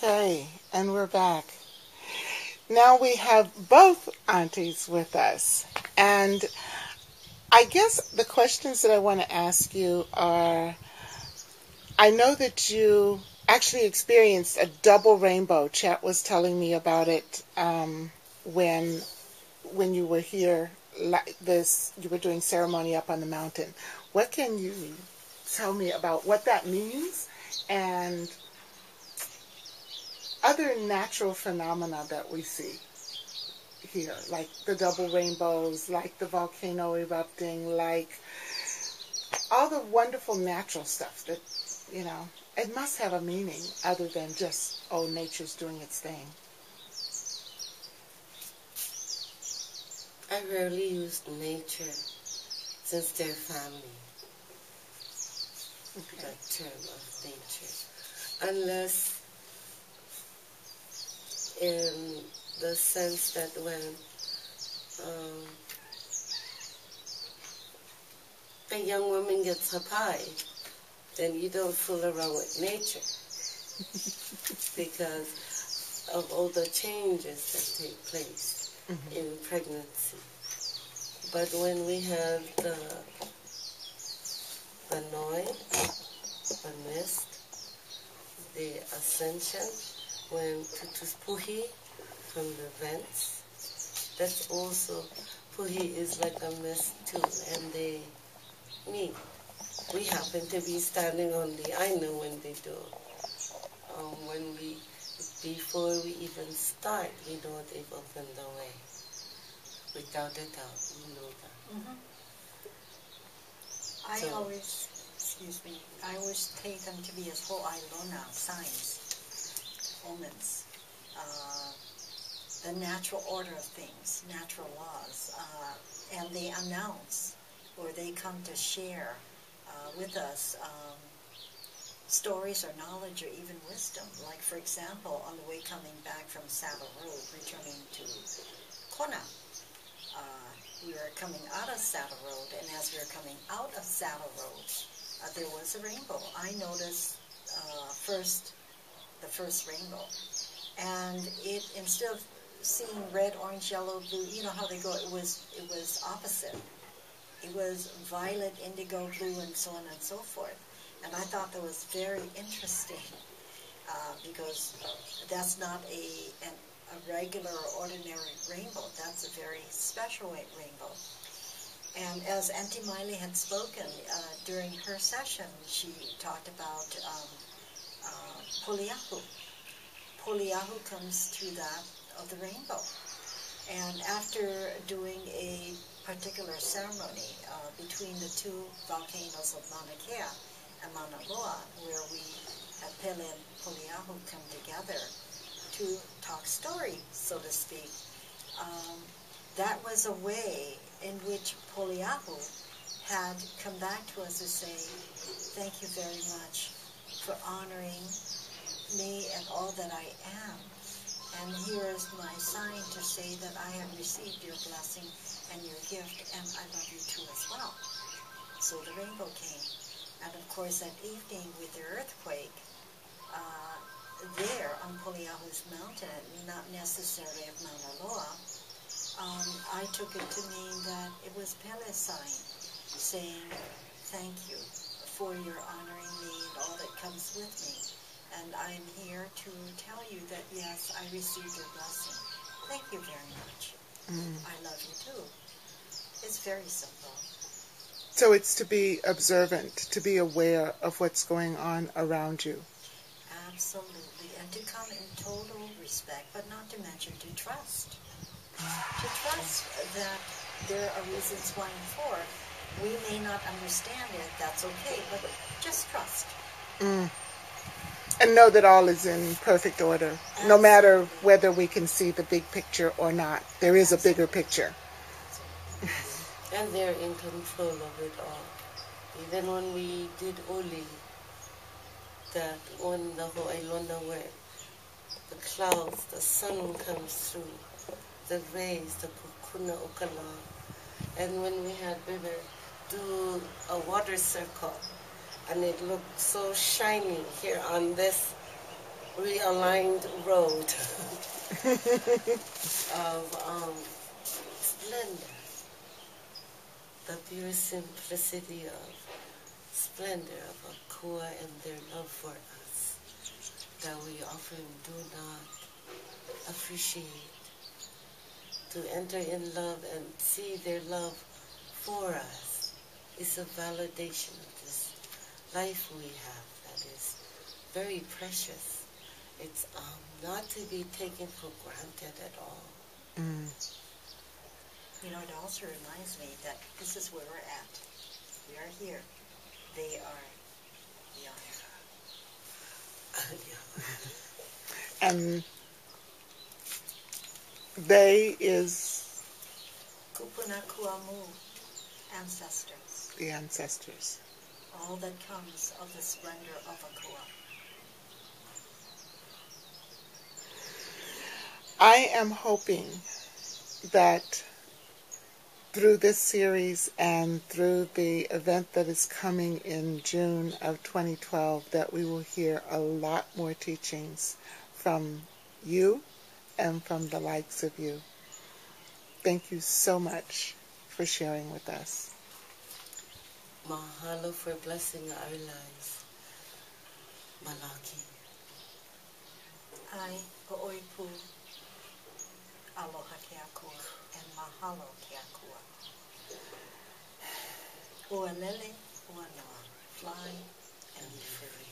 Okay, and we're back. Now we have both aunties with us. And I guess the questions that I want to ask you are, I know that you actually experienced a double rainbow. Chat was telling me about it when you were here. You were doing ceremony up on the mountain. What can you tell me about what that means and other natural phenomena that we see here, like the double rainbows, like the volcano erupting, like all the wonderful natural stuff that, it must have a meaning other than just, oh, nature's doing its thing. I rarely use nature since they're family. Okay. That term of nature. Unless in the sense that when a young woman gets up high, then you don't fool around with nature because of all the changes that take place in pregnancy. But when we have the noise, the mist, the ascension, when tutus puhi from the vents, that's also, puhi is like a mist too, and they meet. We happen to be standing on I know when they do. Before we even start, we know they've opened the way. Without a doubt, we know that. I always take them to be as ho'ailona, signs, omens, the natural order of things, natural laws, and they announce, or they come to share with us stories or knowledge or even wisdom. Like, for example, on the way coming back from Saddle Road, returning to Kona, we were coming out of Saddle Road, and as we were coming out of Saddle Road, there was a rainbow. I noticed the first rainbow, and it, instead of seeing red, orange, yellow, blue, you know how they go, it was opposite. It was violet, indigo, blue, and so on and so forth. And I thought that was very interesting because that's not a regular or ordinary rainbow. That's a very special rainbow. And as Auntie Miley had spoken during her session, she talked about poliahu. Poliahu comes to that of the rainbow. And after doing a particular ceremony between the two volcanoes of Mauna Kea and Mauna Loa, where we at Pele and Poliahu come together to talk story, so to speak, that was a way in which Poliahu had come back to us to say, thank you very much for honoring me and all that I am. And here is my sign to say that I have received your blessing and your gift, and I love you too as well. So the rainbow came. And of course that evening with the earthquake, there on Poliahu's mountain, not necessarily of Mauna Loa, I took it to mean that it was Pele's sign saying, thank you for your honoring me and all that comes with me. And I'm here to tell you that, yes, I received your blessing. Thank you very much. I love you too. It's very simple. So it's to be observant, to be aware of what's going on around you. Absolutely. And to come in total respect, but not to mention to trust. To trust that there are reasons why and for. We may not understand it, that's okay, but just trust. And know that all is in perfect order, no matter whether we can see the big picture or not. There is a bigger picture. And they're in control of it all. Even when we did Oli, that on the Ho'ailona where the clouds, the sun comes through, the rays, the kukuna okala. And when we had Bebe do a water circle, and it looked so shiny here on this realigned road of splendor, the pure simplicity of splendor of Akua and their love for us that we often do not appreciate. To enter in love and see their love for us is a validation of this life we have that is very precious. It's not to be taken for granted at all. Mm. You know, it also reminds me that this is where we're at. We are here. They are beyond. And they is Kupuna Kuamu, ancestors. the ancestors. All that comes of the splendor of Akua. I am hoping that through this series and through the event that is coming in June of 2012 that we will hear a lot more teachings from you and from the likes of you. Thank you so much for sharing with us. Mahalo for blessing our lives. Malaki. Ai Ho'oipu, aloha ke Akua, and mahalo ke Akua. Ua lele, ua noa, fly and be free.